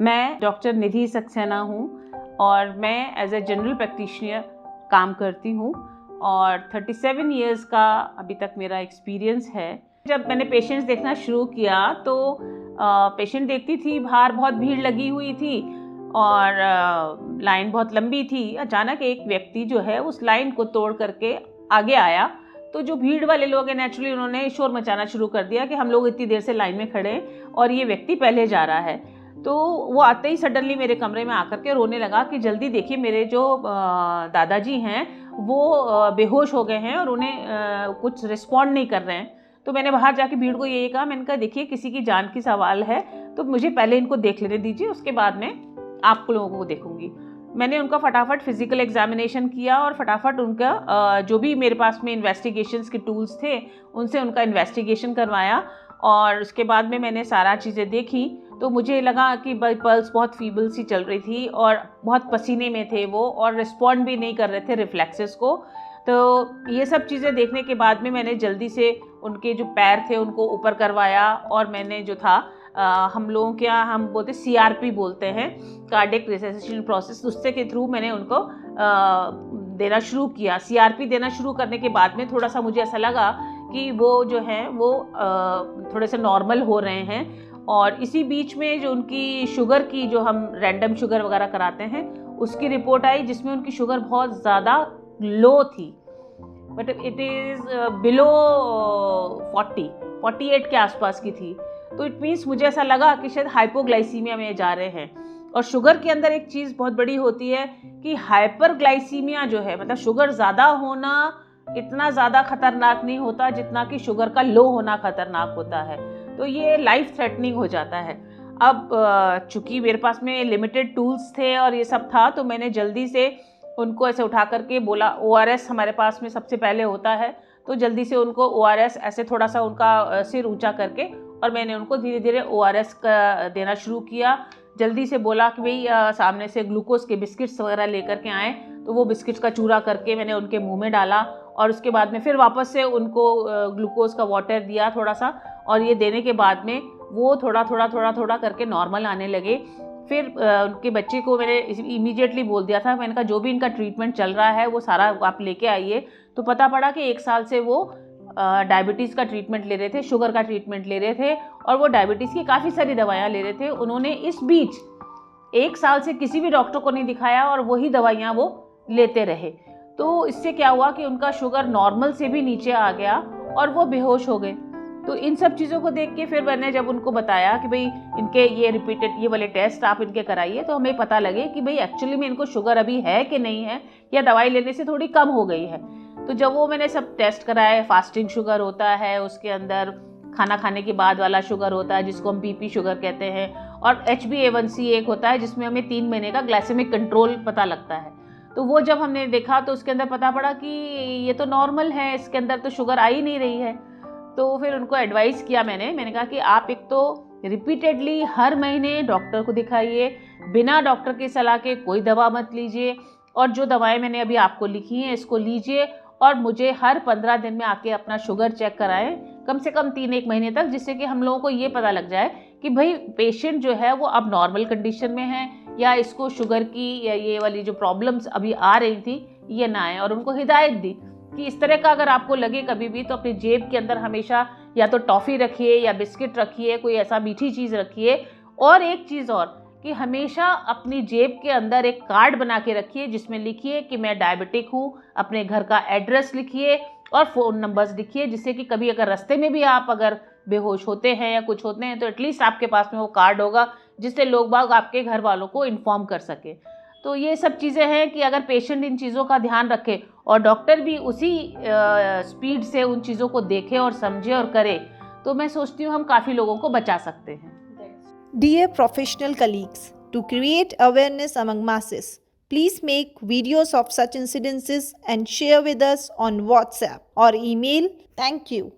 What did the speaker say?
मैं डॉक्टर निधि सक्सेना हूँ और मैं एज ए जनरल प्रैक्टिशनर काम करती हूँ और 37 इयर्स का अभी तक मेरा एक्सपीरियंस है। जब मैंने पेशेंट्स देखना शुरू किया तो पेशेंट देखती थी, बाहर बहुत भीड़ लगी हुई थी और लाइन बहुत लंबी थी। अचानक एक व्यक्ति जो है उस लाइन को तोड़ करके आगे आया, तो जो भीड़ वाले लोग हैं नेचुरली उन्होंने शोर मचाना शुरू कर दिया कि हम लोग इतनी देर से लाइन में खड़े हैं और ये व्यक्ति पहले जा रहा है। तो वो आते ही सडनली मेरे कमरे में आकर के रोने लगा कि जल्दी देखिए, मेरे जो दादाजी हैं वो बेहोश हो गए हैं और उन्हें कुछ रिस्पॉन्ड नहीं कर रहे हैं। तो मैंने बाहर जाके भीड़ को यही कहा, मैंने कहा देखिए किसी की जान की सवाल है तो मुझे पहले इनको देख लेने दीजिए, उसके बाद में आप लोगों को देखूंगी। मैंने उनका फटाफट फिजिकल एग्जामिनेशन किया और फटाफट उनका जो भी मेरे पास में इन्वेस्टिगेशंस के टूल्स थे उनसे उनका इन्वेस्टिगेशन करवाया और उसके बाद में मैंने सारा चीज़ें देखी तो मुझे लगा कि पल्स बहुत फीबल सी चल रही थी और बहुत पसीने में थे वो और रिस्पॉन्ड भी नहीं कर रहे थे रिफ्लेक्सेस को। तो ये सब चीज़ें देखने के बाद में मैंने जल्दी से उनके जो पैर थे उनको ऊपर करवाया और मैंने जो था हम लोगों के यहाँ हम बोलते CRP बोलते हैं, कार्डियक रिससिटेशन प्रोसेस, उससे के थ्रू मैंने उनको देना शुरू किया। CRP देना शुरू करने के बाद में थोड़ा सा मुझे ऐसा लगा कि वो जो है वो थोड़े से नॉर्मल हो रहे हैं। और इसी बीच में जो उनकी शुगर की जो हम रैंडम शुगर वगैरह कराते हैं उसकी रिपोर्ट आई जिसमें उनकी शुगर बहुत ज़्यादा लो थी, बट इट इज़ बिलो 48 के आसपास की थी। तो इट मीन्स मुझे ऐसा लगा कि शायद हाइपोग्लाइसीमिया में जा रहे हैं। और शुगर के अंदर एक चीज़ बहुत बड़ी होती है कि हाइपरग्लाइसीमिया जो है, मतलब शुगर ज़्यादा होना इतना ज़्यादा खतरनाक नहीं होता जितना कि शुगर का लो होना खतरनाक होता है। तो ये लाइफ थ्रेटनिंग हो जाता है। अब चूँकि मेरे पास में लिमिटेड टूल्स थे और ये सब था तो मैंने जल्दी से उनको ऐसे उठा करके बोला, ORS हमारे पास में सबसे पहले होता है, तो जल्दी से उनको ORS ऐसे थोड़ा सा उनका सिर ऊंचा करके और मैंने उनको धीरे धीरे ORS का देना शुरू किया। जल्दी से बोला कि भाई सामने से ग्लूकोज के बिस्किट्स वगैरह लेकर के आएँ, तो वो बिस्किट्स का चूरा करके मैंने उनके मुंह में डाला और उसके बाद में फिर वापस से उनको ग्लूकोज का वाटर दिया थोड़ा सा, और ये देने के बाद में वो थोड़ा थोड़ा करके नॉर्मल आने लगे। फिर उनके बच्चे को मैंने इमीडिएटली बोल दिया था, मैंने कहा जो भी इनका ट्रीटमेंट चल रहा है वो सारा आप लेके आइए। तो पता पड़ा कि 1 साल से वो डायबिटीज़ का ट्रीटमेंट ले रहे थे, शुगर का ट्रीटमेंट ले रहे थे और वो डायबिटीज़ की काफ़ी सारी दवाइयाँ ले रहे थे। उन्होंने इस बीच 1 साल से किसी भी डॉक्टर को नहीं दिखाया और वही दवाइयाँ वो लेते रहे। तो इससे क्या हुआ कि उनका शुगर नॉर्मल से भी नीचे आ गया और वो बेहोश हो गए। तो इन सब चीज़ों को देख के फिर मैंने जब उनको बताया कि भाई इनके ये रिपीटेड ये वाले टेस्ट आप इनके कराइए, तो हमें पता लगे कि भाई एक्चुअली में इनको शुगर अभी है कि नहीं है या दवाई लेने से थोड़ी कम हो गई है। तो जब वो मैंने सब टेस्ट कराए, फास्टिंग शुगर होता है, उसके अंदर खाना खाने के बाद वाला शुगर होता है जिसको हम BP शुगर कहते हैं, और HbA1c एक होता है जिसमें हमें 3 महीने का ग्लाइसेमिक कंट्रोल पता लगता है। तो वो जब हमने देखा तो उसके अंदर पता पड़ा कि ये तो नॉर्मल है, इसके अंदर तो शुगर आ ही नहीं रही है। तो फिर उनको एडवाइस किया मैंने कहा कि आप एक तो रिपीटेडली हर महीने डॉक्टर को दिखाइए, बिना डॉक्टर की सलाह के कोई दवा मत लीजिए, और जो दवाएं मैंने अभी आपको लिखी हैं इसको लीजिए और मुझे हर 15 दिन में आके अपना शुगर चेक कराएं, कम से कम 3-1 महीने तक, जिससे कि हम लोगों को ये पता लग जाए कि भाई पेशेंट जो है वो अब नॉर्मल कंडीशन में है या इसको शुगर की या ये वाली जो प्रॉब्लम्स अभी आ रही थी ये ना आए। और उनको हिदायत दी कि इस तरह का अगर आपको लगे कभी भी तो अपनी जेब के अंदर हमेशा या तो टॉफ़ी रखिए या बिस्किट रखिए, कोई ऐसा मीठी चीज़ रखिए। और एक चीज़ और कि हमेशा अपनी जेब के अंदर एक कार्ड बना के रखिए जिसमें लिखिए कि मैं डायबिटिक हूँ, अपने घर का एड्रेस लिखिए और फ़ोन नंबर्स लिखिए, जिससे कि कभी अगर रास्ते में भी आप अगर बेहोश होते हैं या कुछ होते हैं तो एटलीस्ट आपके पास में वो कार्ड होगा जिससे लोग बाग आपके घर वालों को इन्फॉर्म कर सके। तो ये सब चीज़ें हैं कि अगर पेशेंट इन चीज़ों का ध्यान रखे और डॉक्टर भी उसी स्पीड से उन चीज़ों को देखे और समझे और करे, तो मैं सोचती हूँ हम काफ़ी लोगों को बचा सकते हैं। Dear professional colleagues, to create awareness among masses, please make videos of such incidences and share with us on WhatsApp or email. Thank you.